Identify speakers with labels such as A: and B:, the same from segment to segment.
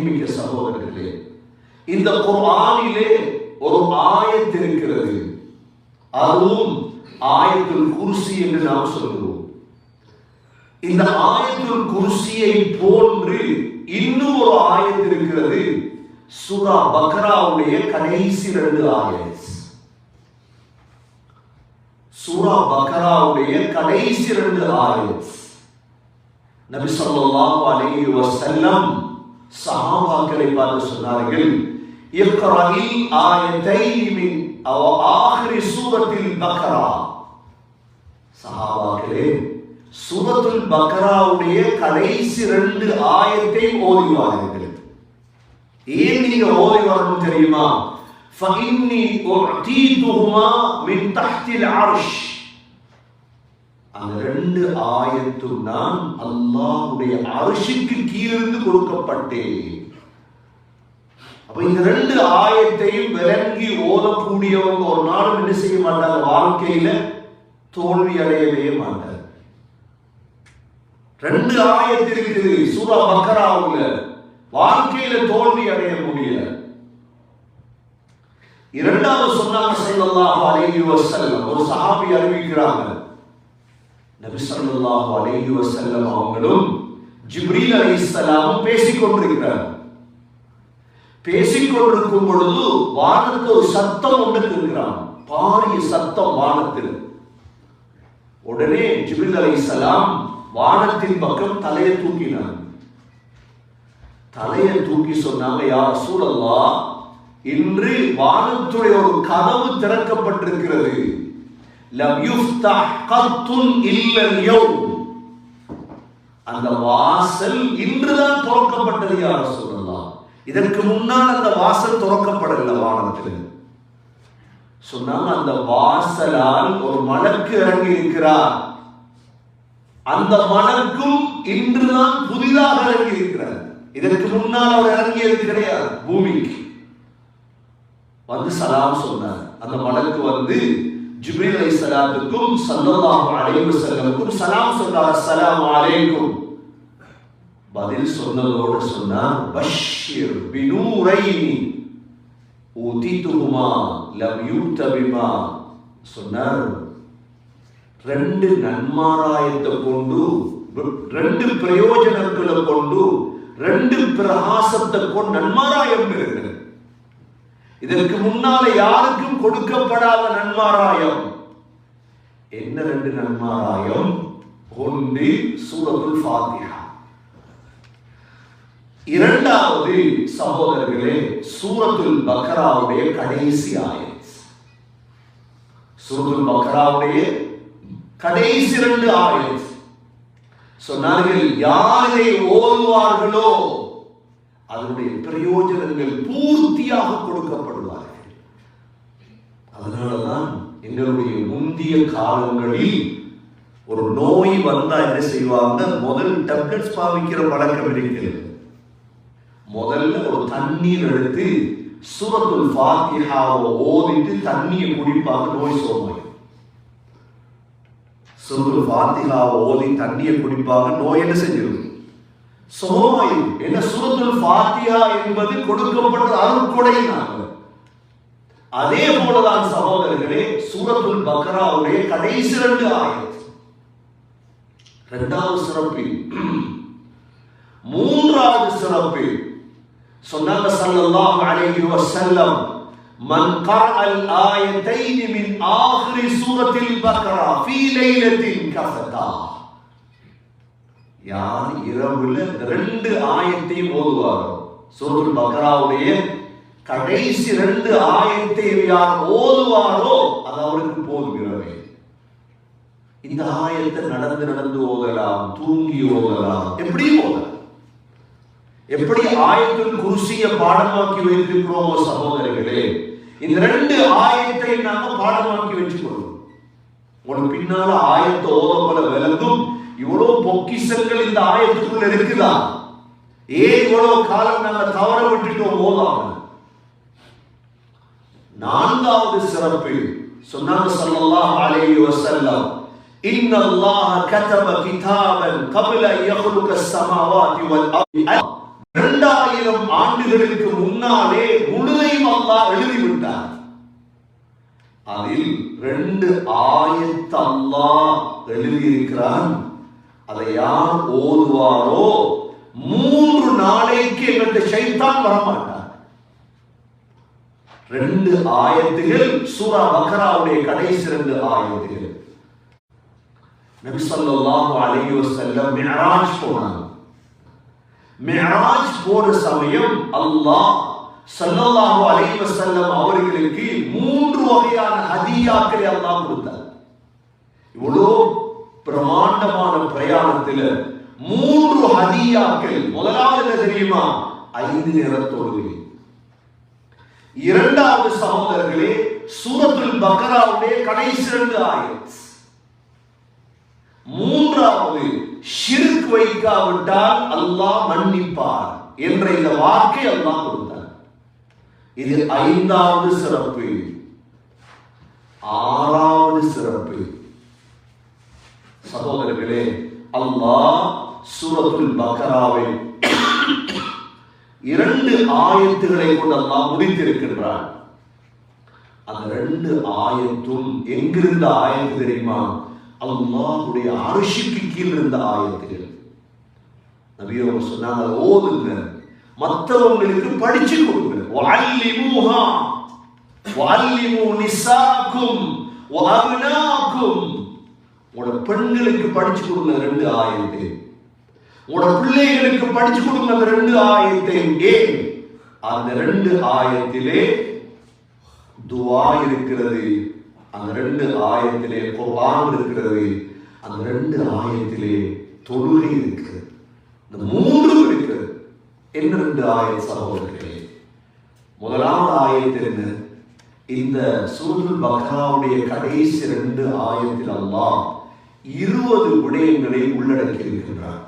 A: கண்ணியமிக்க சகோதரர்களே, இந்த குர்ஆனிலே ஒரு ஆயத் இருக்கிறது. அதுவும் ஆயத்துல் குர்சி என்று நாம் சொல்கிறோம். இந்த ஆயத்துல் குர்சியை போன்று இன்னும் ஒரு ஆயத் இருக்கிறது. சூரா பக்ராவுடைய கடைசி 2 ஆயத். சூரா பக்ராவுடைய கடைசி 2 ஆயத். நபி ஸல்லல்லாஹு அலைஹி வஸல்லம் சஹாபாக்களை பார்த்து சொன்னார்கள், இக்ராஇல் ஆயத்தைன் மின் ஆகிரி சூரத்தில் பக்ரா. சஹாபாக்களே, சூரத்துல் பக்ராவுடைய கடைசி 2 ஆயத்தை ஓதி வாருங்கள். ஏன் நீங்க ஓதி வரணும் தெரியுமா? ஃபஇன்னி உஅதீதுஹுமா மின் தஹ்தில் அர்ஷ். அந்த 2 ஆயத்தும் நான் அல்லாஹ்வுடைய அர்ஷுக்கு கீழிருந்து கொடுக்கப்பட்டேன். அப்ப இந்த 2 ஆயத்தையும் விளங்கி ஓதக்கூடியவங்க ஒரு நாளும் என்ன செய்ய மாட்டாங்க? வாழ்க்கையில தோல்வி அடையவே மாட்டாங்க. 2 ஆயத்து இருக்குது சூரா பக்ராவுல, வாழ்க்கையில தோல்வி அடைய முடியல. இரண்டாவது சொன்னாங்க ஸல்லல்லாஹு அலைஹி வஸல்லம், ஒரு சஹாபி அறிவிக்கிறாங்க, நபி ஸல்லல்லாஹு அலைஹி வஸல்லம் அவங்களும் ஜிப்ரீல் அலைஹிஸ்ஸலாம் பேசிக்கொண்டிருக்கிறார். பேசிக்கொண்டிருக்கும் பொழுது வானத்தில் ஒரு சத்தம் ஒன்று கேட்கிறான், பாரிய சத்தம் வானத்தில். உடனே ஜிப்ரீல் அலைஹிஸ்ஸலாம் வானத்தின் பக்கம் தலையை தூக்கினார். தலையை தூக்கி சொன்னாங்க, யா ரசூலல்லாஹ், இன்று வானத்துடைய ஒரு கதவு திறக்கப்பட்டிருக்கிறது. லம் யுஃப்தஹ் கத்துன் இல்லல் யௌம். அந்த வாசல் இன்றுதான் திறக்கப்பட்டது யா ரசூலல்லாஹ். இதற்கு முன்னால் அந்த வாசல் திறக்கப்படவில்லை வானத்தில். சொன்னாங்க, அந்த வாசலால் ஒரு மலக்கு இறங்கி இருக்கிறார். அந்த மலக்கும் இன்றுதான் புதிதாக இறங்கி இருக்கிறார். இதற்கு முன்னால் அவர் இறங்கியது கிடையாது. பூமிக்கு வந்து சலாம் சொன்னார். அந்த மலக்கு வந்து ஜிப்ரீல் அலைஹிஸ்ஸலாத்துக்கும் ஸல்லல்லாஹு அலைஹி வஸல்லமுக்கும் சலாம் சொன்னார், அஸ்ஸலாமு அலைக்கும். பதில் சொன்னதோடு சொன்னார், பஷ்ஷிர் பினூரைனி ஊதிதுஹுமா லம் யூத பிமா. சொன்னார், 2 நன்மாராயத்தை கொண்டு, 2 பிரயோஜனங்களை கொண்டு, 2 பிரகாசத்தை கொண்டு நன்மாராயம் இருக்கிறது. இதற்கு முன்னால யாருக்கும் கொடுக்கப்படாத நன்மாராயம். என்ன 2 நன்மாராயம்? ஒன்று சூரத்துல் ஃபாத்திஹா. இரண்டாவது சகோதரர்களே, சூரத்துல் பக்ராவுடைய கடைசி ஆயத். சூரத்துல் பக்ராவுடைய கடைசி 2 ஆயத். சொன்னார்கள், யார் இதை ஓதுவார்களோ அதனுடைய பிரயோஜனங்கள் பூர்த்தியாக கொடுக்கப்படுவார்கள். அதனாலதான் எங்களுடைய முந்திய காலங்களில் ஒரு நோய் வந்தா என்ன செய்வாங்க? முதல் டேப்லெட்ஸ் பாவிக்கிற பழக்கம் இருக்கிறது. முதல்ல ஒரு தண்ணீர் எடுத்து சூரத்துல் ஃபாத்திஹாவை ஓதிட்டு தண்ணியை குடிப்பாங்க, நோய் சோமாய். சூரத்துல் ஃபாத்திஹாவை ஓதி தண்ணியை குடிப்பாங்க, நோய் என்ன செஞ்சிடும்? சோமாய். என்ன? சூரத்துல் ஃபாத்திஹா என்பது கொடுக்கப்பட்ட அருட்கொடை. அதே போலதான் சகோதரர்களே, சூரத்துல் பக்ராவுடைய கடைசி 2 ஆயத். 2வது சிறப்பு. 3வது சிறப்பு சொன்னாங்க ஸல்லல்லாஹு அலைஹி வஸல்லம், மன் கரஅல் ஆயத்தைன் மின் ஆகிரி சூரத்தில் பக்ரா ஃபீ லைலத்தின் கஃபதா. யார் இரவுல 2 ஆயத்தையும் ஓதுவாரோ, சூரத்துல் பக்ராவுடைய கடைசி 2 ஆயத்தை யார் ஓதுவாரோ அது அவருக்கு போதுகிறவே. இந்த ஆயத்தை நடந்து ஓதலாம், தூங்கி ஓதலாம், எப்படியும் ஓதலாம். எப்படி ஆயத்துல் குர்சியை பாடமாக்கி வைத்திருக்கிறோமோ சகோதரர்களே, இந்த 2 ஆயத்தை நாம பாடமாக்கி வச்சுக்கொள்வோம். உங்களுக்கு பின்னால ஆயத்தை ஓதப்பட விளங்கும். இவ்வளவு பொக்கிஷங்கள் இந்த ஆயத்துக்குள்ள இருக்குதா? ஏன் இவ்வளவு காலம் நாங்க தவற விட்டுட்டோம் ஓதாம? 4வது சிறப்பு சொன்னாங்க ஸல்லல்லாஹு அலைஹி வஸல்லம், இன்னல்லாஹ கதப கிதாபன் قبل ان يخلق السماوات والارض 2000 ஆண்டுகளுக்கு முன்னாலே முழுதையும் அல்லாஹ் எழுதிவிட்டார். அதில் 2 ஆயத்து அல்லாஹ் எழுதியிருக்கிறான். அதை யார் ஓதுவாரோ 3 நாளைக்கு எங்கள்கிட்ட ஷைத்தான் வரமாட்டார். 2 ஆயத்துகள் சூரா பக்ராவுடைய கடைசி 2 ஆயத்துகள். நபி ஸல்லல்லாஹு அலைஹி வஸல்லம் மிஅராஜ் போனாங்க. மிஅராஜ் போற சமயம் அல்லாஹ் ஸல்லல்லாஹு அலைஹி வஸல்லம் அவர்களுக்கு 3 வகையான ஹதியாக்களை அல்லாஹ் கொடுத்தார். இவ்வளோ பிரமாண்டமான பிரயாணத்தில் 3 ஹதியாக்கள். முதலாவது என்ன தெரியுமா? 5 நேர தொழுகை. இரண்டாவது சகோதரர்களே, சூரத்துல் பக்ராவுடைய கடைசி 2 ஆயத். மூன்றாவது, ஷிர்க் வைக்காவிட்டால் அல்லாஹ் மன்னிப்பார் என்ற இந்த வாக்கை அல்லாஹ் கொடுத்தார். இது 5வது சிறப்பு. 6வது சிறப்பு சகோதரர்களே, அல்லாஹ் சூரத்துல் பக்ராவை 2 ஆயத்துகளை கொண்டு அல்லாஹ் முடித்திருக்கின்றார். அந்த 2 ஆயத்தும் எங்கிருந்த ஆயத்து தெரியுமா? அல்லாஹ்வுடைய அர்ஷுக்கு கீழ் இருந்த ஆயத்துகள். நபி அவங்க சொன்னாங்க, ஓதுங்க, மற்றவங்களுக்கு படிச்சு கொடுங்க. வஅல்லிமூஹா வஅல்லிமூ நிசாக்கும் வஅப்னாக்கும். உங்களோட பெண்களுக்கு படிச்சு கொடுங்க 2 ஆயத்தை. உங்களோட பிள்ளைகளுக்கு படிச்சு கொடுங்க அந்த 2 ஆயத்தை. ஏன்? அந்த 2 ஆயத்திலே துஆ இருக்கிறது. அந்த 2 ஆயத்திலே குர்ஆன் இருக்கிறது. அந்த 2 ஆயத்திலே தொழுகை இருக்கிறது. இந்த 3 இருக்கிறது. என்ன 2 ஆயத் சகோதரர்களே? முதலாவது ஆயத்து என்ன? இந்த சூரத்துல் பக்ராவுடைய கடைசி 2 ஆயத்தில் அல்லாஹ் 20 விடயங்களை உள்ளடக்கி இருக்கின்றார்.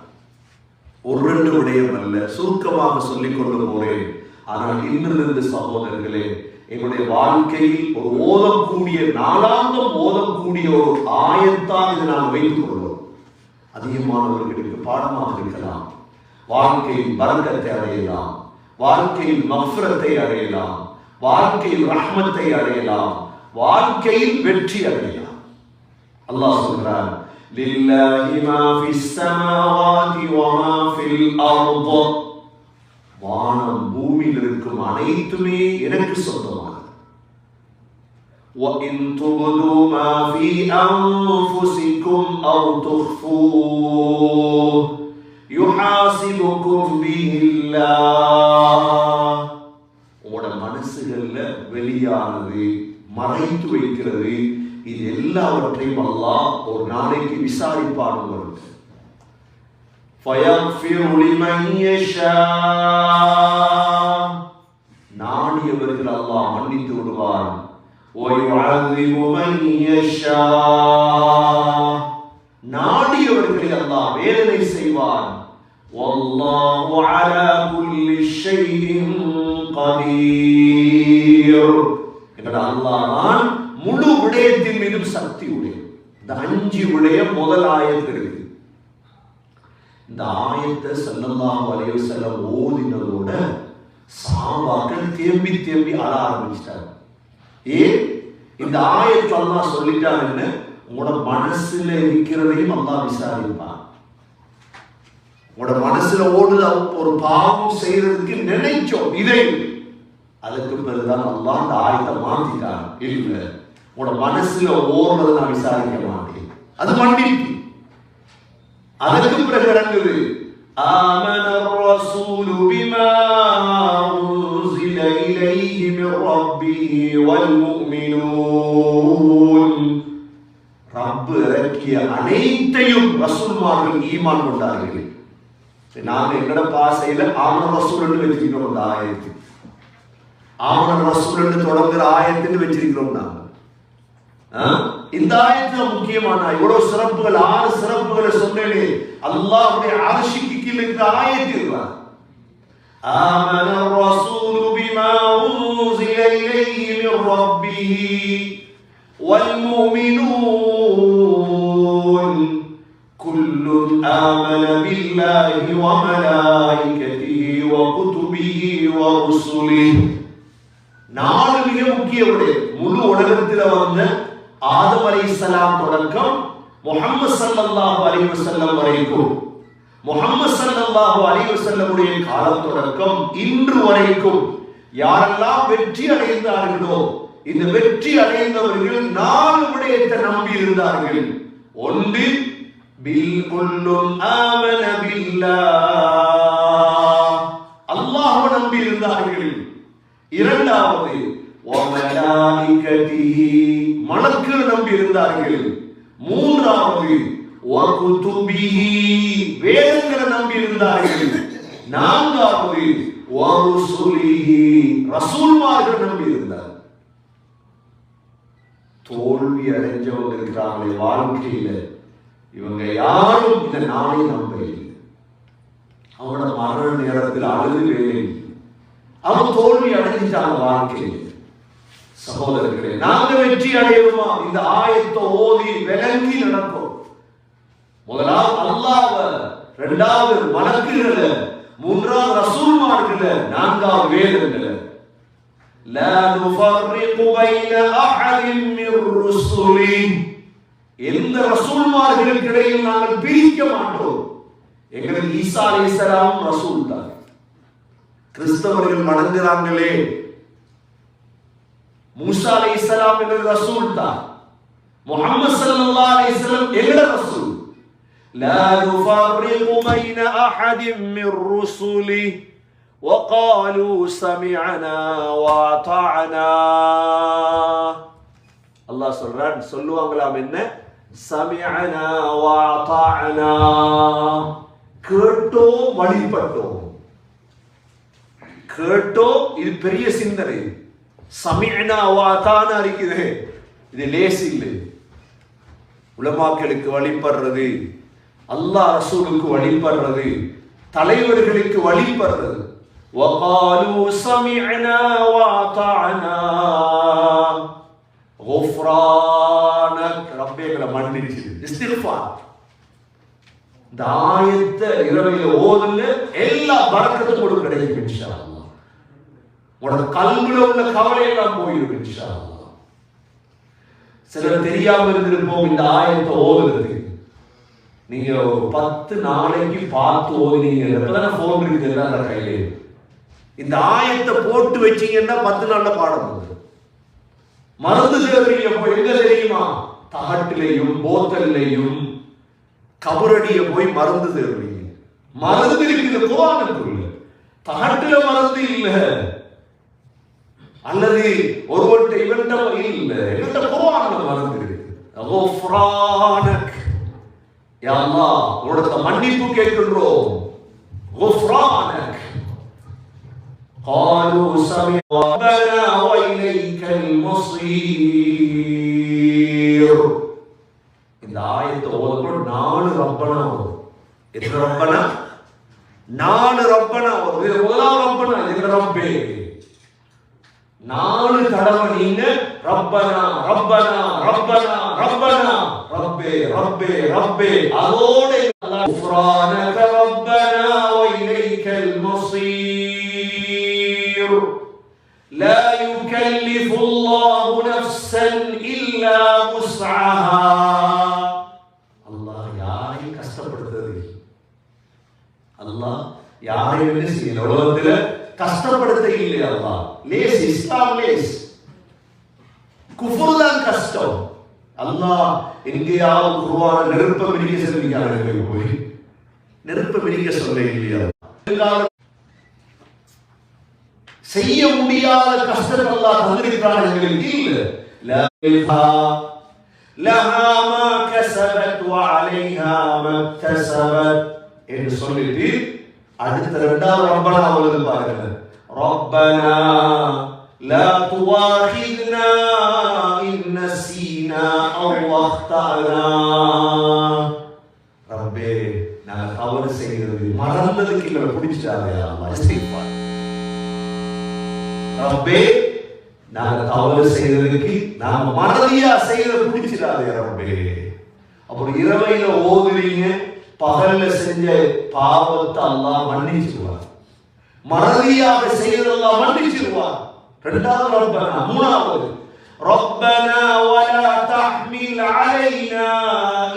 A: 1-2 விடயம் அல்ல, சுருக்கமாக சொல்லிக் கொண்டு போறேன். ஆனால் இன்றிலிருந்து சகோதரர்களே, எங்களுடைய வாழ்க்கையில் ஒரு ஓதக்கூடிய, நாளாந்தம் ஓதக்கூடிய ஒரு ஆயத்தான் இதை நாம் வைத்துக் கொள்வோம். அதிகமானவர்களுக்கு பாடமாக இருக்கலாம். வாழ்க்கையில் பரக்கத்தை அடையலாம், வாழ்க்கையில் மஃபிரத்தை அடையலாம், வாழ்க்கையில் ரஹ்மத்தை அடையலாம், வாழ்க்கையில் வெற்றி அடையலாம். அல்லாஹ் சொல்றார், லில்லாஹி மா ஃபிஸ் ஸமாவாதி வ மா ஃபில் அர்ض. வானம் பூமியில் இருக்கும் அனைத்துமே எனக்கு சொந்தமானது. வ இன் துபது மா ஃபீ அன்ஃபுஸிகும் அவ் துஃபூஹு யுஹாசிபுகும் பிஹில்லாஹ். உங்களோட மனசுகள்ல வெளியானது, மறைத்து வைக்கிறது, இது எல்லாவற்றையும் அல்லாஹ் ஒரு நாளைக்கு விசாரிப்பான். உங்களுக்கு ஃபயக்ஃபிரு லிமன் யஷா. நாடியவர்கள் அல்லாஹ் மன்னித்து விடுவான். வ யுஅذிபு மன் யஷா. நாடியவர்களை அல்லாஹ் வேதனை செய்வான். வல்லாஹு அலா குல்லி ஷைஇன் கதீர். என்ற அல்லாஹ் தான் முழு விடயத்தின் மீதும் சக்தி உடையவர். இந்த 5 விடயம் முதல் ஆயத்தில் இருக்கு. இந்த ஆயத்தை ஸல்லல்லாஹு அலைஹி வஸல்லம் ஓதினதோட சஹாபாக்கள் தேம்பி தேம்பி அழ ஆரம்பிச்சிட்டாங்க. ஏன்? இந்த ஆயத்தை அல்லாஹ் சொல்லிட்டான், என்ன? உங்களோட மனசுல இருக்கிறதையும் அல்லாஹ் விசாரிப்பான். உங்களோட மனசுல ஓடுது ஒரு பாவம் செய்யறதுக்கு நினைச்சோம் இதை, அதுக்கு பிறகுதான் அல்லாஹ் அந்த ஆயத்தை மாத்திட்டான். இல்ல, உங்களோட மனசுல ஓடுறதை நான் விசாரிக்க மாட்டேன், அது மன்னிப்பு. அதற்கு பிறகு இறங்குது, ஆமனர் ரசூலு பிமா உன்ஸில இலைஹி மின் ரப்பிஹி வல் முஃமினூன். ரப் இறக்கிய அனைத்தையும் ரசூல்மார்கள் ஈமான் கொண்டார்கள். நாங்க எங்கட பாசையில ஆமனர் ரசூல் என்று வச்சிருக்கிறோம். அந்த ஆயத்து ஆமனர் ரசூல் என்று தொடங்குற ஆயத்துன்னு வச்சிருக்கிறோம் நாங்க. இந்த ஆயத்துல முக்கியமான இவ்வளவு சிறப்புகள், 6 சிறப்புகளை சொன்னேனே, அல்லாஹ்வுடைய அர்ஷுக்கு கீழ இருக்கிற ஆயத்து இதுதான். ஆமனர் ரசூலு பிமா உன்ஸில இலைஹி மின் ரப்பிஹி வல் முஃமினூன் குல்லுன் ஆமன பில்லாஹி வ மலாயிகதிஹி வ ورسله. நாலு மிக முக்கிய விடயம். முழு உலகத்தில் வந்த ஆதம் அலைஹிஸ்ஸலாம் தொடக்கம் முஹம்மது ஸல்லல்லாஹு அலைஹி வஸல்லம் வரைக்கும், முஹம்மது ஸல்லல்லாஹு அலைஹி வஸல்லமுடைய காலம் தொடக்கம் இன்று வரைக்கும் யாரெல்லாம் வெற்றி அடைந்தார்களோ, இந்த வெற்றி அடைந்தவர்கள் நாலு விடயத்தை நம்பி இருந்தார்கள். ஒன்று, அல்லாஹ்வை நம்பி இருந்தார்கள். இரண்டாவது, மலக்குகளை நம்பி இருந்தார்கள். மூன்றாவது, வேதங்களை நம்பி இருந்தார்கள். நான்காவது, ரசூல்மார்கள் நம்பி இருந்தார். தோல்வி அடைஞ்சவங்க இருக்கிறாங்களே வாழ்க்கையில, இவங்க யாரும் இந்த நாளை நம்பவில்லை. அவனோட மரண நேரத்தில் அழுது வேலை, அவன் தோல்வி அடைஞ்சிட்டாங்க வாழ்க்கையில். சகோதரர்களே, நாங்க வெற்றி அடையுமா? இந்த ஆயத்தை ஓதி விளங்கி நடக்கும். முதலாவது அல்லாஹ்வ, இரண்டாவது மலக்குகளை, மூன்றாவது ரசூல்மார்களை, நான்காவது வேதங்களை. லா நுஃபர்ரிகு பைன அஹதின் மிர் ருசுலி. எந்த ரசூல்மார்களுக்கு இடையில் நாங்கள் பிரிக்க மாட்டோம். எங்களுக்கு ஈசா அலைஹிஸ்ஸலாம் ரசூல் தான். கிறிஸ்தவர்கள் வணங்குறாங்களே, மூசா அலைஹிஸ்ஸலாம் எங்கள் ரசூல் தான். முஹம்மது ஸல்லல்லாஹு அலைஹி வஸல்லம் எங்கள் ரசூல். லா நுஃபர்ரிகு பைன அஹதின் மிர் ருசுலி وقالوا سمعنا واطعنا. அல்லாஹ் சொல்றான், சொல்லுவாங்களாம் என்ன? சமிஅனா வாதஅனா, கேட்டோம் வழிபட்டோம். கேட்டோம், இது பெரிய சிந்தனை. சமிஅனா வாதஅனா இருக்குது, இது லேஸ் இல்லை. உலமாக்களுக்கு வழிபடுறது, அல்லாஹ் ரசூலுக்கு வழிபடுறது, தலைவர்களுக்கு வழிபடுறது. وقالوا سمعنا واطعنا غفرانك ரப்பேகளை மன்னிச்சு. இஸ்திக்ஃபார். இந்த ஆயத்தை இரவையில ஓதுங்க, எல்லா பரக்கத்தும் உங்களுக்கு கிடைக்கும் இன்ஷா அல்லாஹ். உங்களோட கல்வில உள்ள கவலை எல்லாம் போயிடும் இன்ஷா அல்லாஹ். சிலர் தெரியாம இருந்திருப்போம் இந்த ஆயத்தை ஓதுறது. நீங்க 10 நாளைக்கு பார்த்து ஓதுனீங்க, எப்பதான் போன் இருக்குது எல்லாம் கையிலே. இந்த ஆயத்தை போட்டு வச்சீங்கன்னா 10 நாள்ல பாடம் போகுது. மருந்து தேவையை போய் எங்க தெரியுமா? தகட்டிலையும் போத்தல்லையும் கபரடிய போய் மருந்து தேவைங்க. மருந்து இருக்குது குர்ஆனுக்குள்ள, தகட்டில மருந்து இல்ல. அல்லது ஒருவர்கிட்ட இவன்ட்ட இல்ல, இவன்ட்ட குர்ஆன்ல மருந்து இருக்கு. குஃப்ரானக், யா அல்லாஹ் உன்னிடத்துல மன்னிப்பு கேட்கின்றோம். குஃப்ரானக். قالوا سمعنا ربنا وإليك المصير. இந்த ஆயத்தை ஓதும்போது 4 ரப்பனா வரும். எத்தனை ரப்பனா? 4 ரப்பனா வரும். இது முதலாவது ரப்பனா, இது ரப்பே. 4 தடவை நீங்க ரப்பனா ரப்பனா ரப்பனா ரப்பனா ரப்பே ரப்பே ரப்பே, அதோட அல்லாஹ் குஃப்ரானக ரப்பனா வஇலைக்கல் மஸீர். லா யுகல்லிஃபு அல்லாஹு நஃப்ஸன் இல்லா வஸ்அஹா. அல்லாஹ் யாரையும் கஷ்டப்படுத்துறது, அல்லாஹ் யாரையும் என்ன செய்யல, உலகத்துல கஷ்டப்படுத்த இல்லை. அல்லாஹ் லேஸ், இஸ்லாம் லேஸ், குஃப்ர் தான் கஷ்டம். அல்லாஹ் எங்கேயாவது குர்ஆன நெருப்ப மிதிக்க சொல்லிருக்காங்க, போய் நெருப்ப மிதிக்க சொல்ல இல்லையா? செய்ய முடியாத கஷ்டம் அல்லாஹ் தந்திருக்கிறான் எங்களுக்கு இல்ல. லஹா மா கஸபத் வ அலைஹா மக்தஸபத் என்று சொல்லிட்டு அடுத்த இரண்டாவது ரப்பனா ஓதுது பாருங்க. ரப்பனா லா துவாஹித்னா இன் நஸீனா அவ் அக்தனா. ரப்பே, நான் தவறு செய்கிறது மறந்ததுக்கு இல்ல, பிடிச்சிட்டாதே அல்லாஹ். இஸ்திக்ஃபார். ரப்பே, நான் தவறு செய்ததுக்கு, நான் மறதியா செய்யறது பிடிச்சிடாதே ரப்பே. அப்புறம் இரவையில ஓதுறீங்க, பகல்ல செஞ்ச பாவத்தை அல்லாஹ் மன்னிச்சுவார். மறதியாக செய்ததெல்லாம் மன்னிச்சிருவார். இரண்டாவது ரப்பனா. மூணாவது ربنا ولا تحمل علينا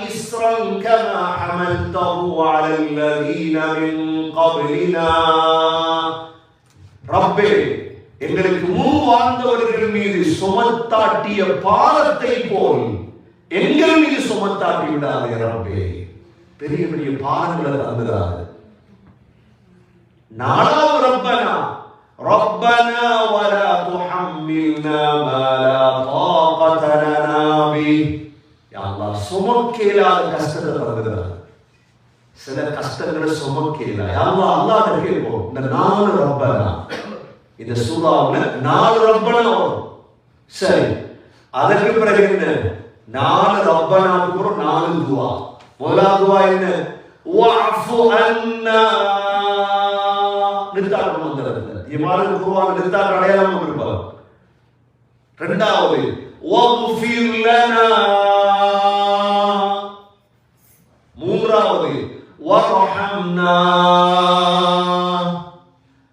A: إصرا كما حملته على الذين من قبلنا. ரப்பே, எங்களுக்கு முன் வாழ்ந்தவர்கள் மீது சுமத்தாட்டிய பாரத்தை போல் எங்கள் மீது சுமத்தாட்டி விடாதே ரப்பே. பெரிய பெரிய பாரங்களை தந்துடாது. நாலாவது ரப்பனா ربنا ولا تحملنا ما لا طاقة لنا به. யா அல்லாஹ், சுமக்கேலாத கஷ்டத்தை தந்துடாது. சில கஷ்டங்களை சுமக்கேலா. யா அல்லாஹ், அல்லாஹ்ட்ட கேட்போம். இந்த 4 ரப்பனா, இந்த சூறாவுல 4 ரப்பனா வரும். சரி, அதற்கு பிறகு என்ன? 4 ரப்பனாவுக்கு அப்புறம் 4 துவா. முதலாவது துவா என்ன? வஅஃபு அன்னா. நிறுத்தாட்டம் வந்துடுறது. இவ்வாறு குர்ஆன் நிறுத்தாட்ட அடையாளம் இருப்பாங்க. இரண்டாவது வஃபிர் லனா. மூன்றாவது வர்ஹம்னா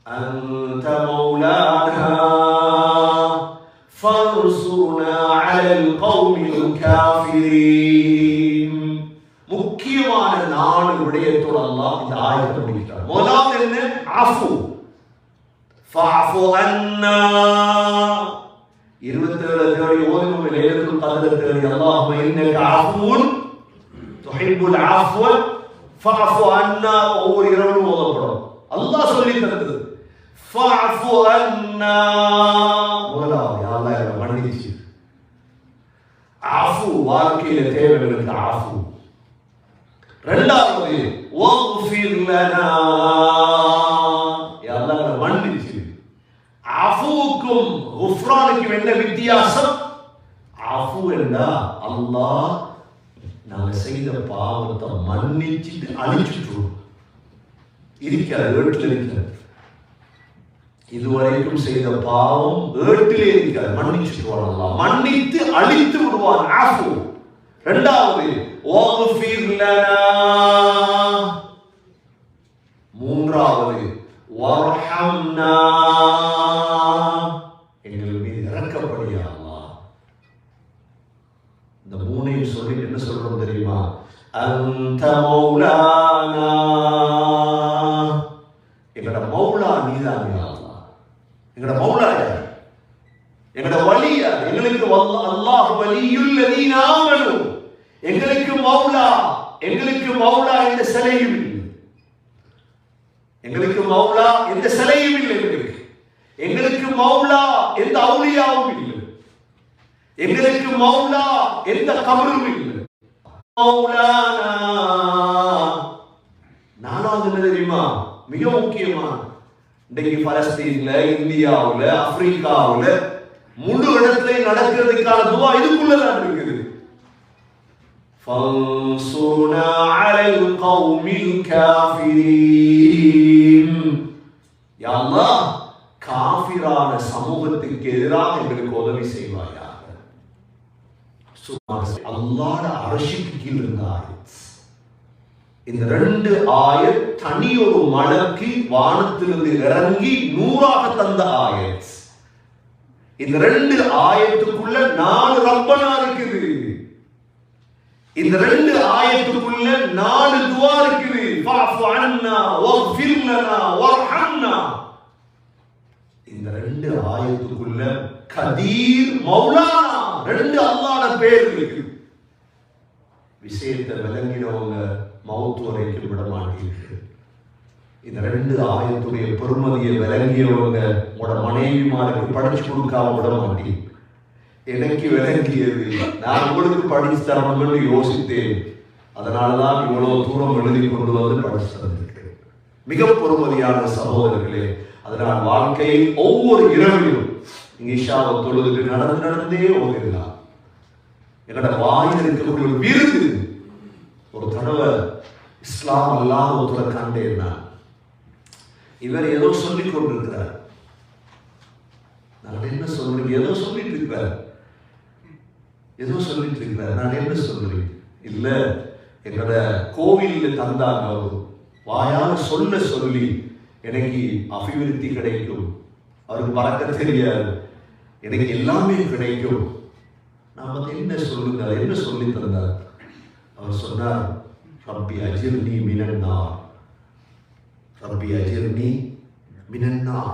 A: அன்த மௌலானா ஃபன்சுர்னா அலல் கௌமில் காஃபிரீன். முக்கியமான 4 விடயத்தோடு அல்லாஹ் இந்த ஆயத்தை முடிக்கிறார். முதலாவது என்ன? அஃபு. ஃபஅஃபு அன்னா. 27 தேடி ஓதும் லைலத்துல் கத்ர் தேடி அல்லாஹும்ம இன்னக அஃபுன் துஹிப்புல் அஃவ ஃபஅஃபு அன்னா. ஒவ்வொரு இரவும் ஓதப்படும். அல்லாஹ் சொல்லி தந்தது ஃபஅஃபு அன்னா. முதலாவது யா அல்லாஹ் என்னை மன்னிச்சு. அஃபு வாழ்க்கையில தேவைகளுக்கு அஃபு. இரண்டாவது வஃபிர் லனா. யா அல்லாஹ் என்னை மன்னிச்சு. அஃபுவுக்கும் குஃப்ரானுக்கும் என்ன வித்தியாசம்? அஃபு என்றா அல்லாஹ் நாங்க செய்த பாவத்தை மன்னிச்சுட்டு அழிச்சுட்டு இருக்கிறார். ஏட்டில் இருக்கிறார். இதுவரைக்கும் செய்த பாவம் ஏட்டிலே இருக்கிறார். மன்னிச்சுட்டு வரலாம். மன்னித்து அழித்து விடுவான். அஃபு. இரண்டாவது வஃபிர் லனா. மூன்றாவது வர்ஹம்னா. எங்கள் மீது இறக்கப்படியா அல்லாஹ். இந்த மூணையும் சொல்லிட்டு என்ன சொல்றோம் தெரியுமா? அன்த மௌலானா. எங்கட மௌலா நீதான் யா அல்லாஹ். எங்கட மௌலா யார்? எங்கட வலி யார்? எங்களுக்கு அல்லாஹ் வலியுல் லதீன ஆமனு. எங்களுக்கு மௌலா. எங்களுக்கு மௌலா என்ற சிலையும் இல்லை. எங்களுக்கு மௌலா எந்த சிலையும் இல்லை. எங்களுக்கு மௌலா எந்த அவுலியாவும் இல்லை. எங்களுக்கு மௌலா எந்த கபரும் இல்லை. மௌலானா. நாலாவது என்ன தெரியுமா? மிக முக்கியமான, இன்றைக்கு பலஸ்தீன்ல, இந்தியாவுல, ஆப்பிரிக்காவுல முழு இடத்துல நடக்கிறதுக்கான துவா இதுக்குள்ளதான் இருக்குது. ஃபன்சுர்னா அலல் கௌமில் காஃபிரீன். யா அல்லாஹ், காஃபிரான சமூகத்துக்கு எதிராக எங்களுக்கு உதவி செய்வாயாக. அல்லாஹ்வுடைய அர்ஷுக்கு கீழ் இருந்த ஆயத். இந்த 2 ஆயத் தனி ஒரு மலக்கு வானத்திலிருந்து இறங்கி 100ஆக தந்த ஆயத். இந்த 2 ஆயத்துக்குள்ள 4 ரப்பனா இருக்குது. இந்த 2 ஆயத்துக்குள்ள 4 துஆ இருக்குது. ஃபஅஃபு அன்னா வஃபிர் லனா வர்ஹம்னா. இந்த 2 ஆயத்துக்குள்ள கதீர், மௌலானா 2 அல்லாஹ்வோட பேர் இருக்கு. விஷயத்தை விளங்கினவங்க மௌத் வரைக்கும் விட மாட்டீர்கள். இந்த 2 ஆயத்துடைய பெருமதியை விளங்கியவங்க உங்களோட மனைவிமாருக்கு படிச்சு கொடுக்காம விட மாட்டீங்க. எனக்கு விளங்கியது, நான் உங்களுக்கு படிச்சு தரணும்னு யோசித்தேன். அதனாலதான் இவ்வளவு தூரம் எழுதி கொண்டு வந்து படிச்சு தந்திருக்கிறேன். மிக பொறுமதியான சகோதரர்களே, அதனால் வாழ்க்கையில் ஒவ்வொரு இரவிலும் இஷாவை தொழுதுட்டு நடந்தே ஓடிடலாம். என்னோட வாயில் இருக்கக்கூடிய ஒரு விருது. ஒரு தடவை இஸ்லாம் அல்லாத ஒருத்தரை கண்டேன். இவர் ஏதோ சொல்லிக் கொண்டிருக்கிறார். நான் என்ன சொல்றேன்? ஏதோ சொல்லிட்டு இருக்கிறார். நான் என்ன சொல்றேன்? இல்ல, எங்களோட கோவிலில் தந்தாங்க. வாயால் சொல்ல சொல்லி எனக்கு அபிவிருத்தி கிடைக்கும், அவருக்கு பறக்க தெரியாது, எனக்கு எல்லாமே கிடைக்கும். நான் வந்து என்ன சொல்லுங்க, என்ன சொல்லி தந்தார்? அவர் சொன்னார், ரப்பி அஜிர்னி மினன்னார், ரப்பி அஜிர்னி மினன்னார்.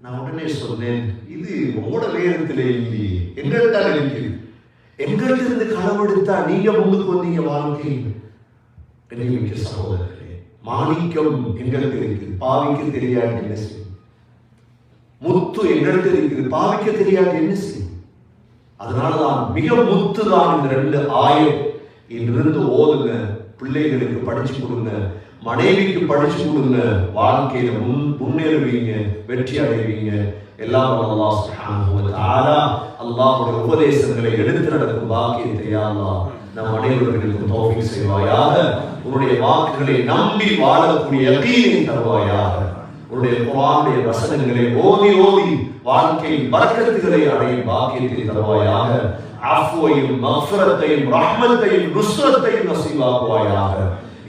A: நான் உடனே சொன்னேன், இது உங்களோட வேதத்திலே இல்லையே, எங்கள்கிட்ட இருக்குது. எங்கள்கிட்ட இருந்து களவெடுத்தா நீங்க முன்னுக்கு வந்தீங்க வாழ்க்கையில். மிக்க சகோதரர்களே, மாணிக்கம் எங்களுக்கு இருக்குது, பாவிக்க தெரியாது என்ன செய்யும்? முத்து எங்களுக்கு இருக்குது, பாவிக்க தெரியாது என்ன செய்யும்? அதனாலதான் மிக முத்து தான் இந்த 2 ஆயம். இன்றிருந்து ஓதுங்க, பிள்ளைகளுக்கு படிச்சு கொடுங்க, மனைவிக்கு படிச்சு கொடுங்க, வாழ்க்கையில முன்னேறுவீங்க, வெற்றி அடைவீங்க. எல்லாம் அல்லாஹ் சுப்ஹானஹு வ தஆலா அல்லாஹ்வுடைய உபதேசங்களை எடுத்து நடக்கும் பாக்கியத்தை அல்லாஹ் நம் அனைவர்களுக்கும் தௌஃபீக் செய்வாயாக. உன்னுடைய வாக்குகளை நம்பி வாழக்கூடிய யகீனை தருவாயாக. உன்னுடைய குர்ஆனுடைய வசனங்களை ஓதி ஓதி வாழ்க்கையில் பரக்கத்துகளை அடையும் பாக்கியத்தை தருவாயாக. அஃப்வையும் மக்ஃபிரத்தையும் ரஹ்மத்தையும் நுஸ்ரத்தையும் நசீபாக்குவாயாக.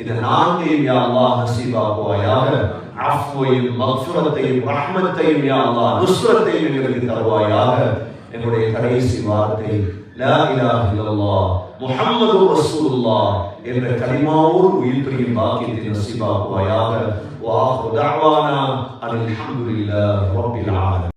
A: இந்த 4ஐயும் யா அல்லாஹ் நசீபாக்குவாயாக. அஃப்வையும் மக்ஃபிரத்தையும் ரஹ்மத்தையும் யா அல்லாஹ் நுஸ்ரத்தையும் எங்களுக்கு தருவாயாக. எங்களுடைய கடைசி வார்த்தை லா இலாஹ இல்லல்லாஹ் முஹம்மதுர் ரசூலுல்லாஹ் என்ற கலிமாவோடு உயிர் பிரியும் பாக்கியத்தை நசீபாக்குவாயாக. வா ஆகிரு தஅவானா அல்ஹம்துலில்லாஹி ரப்பில் ஆலமீன்.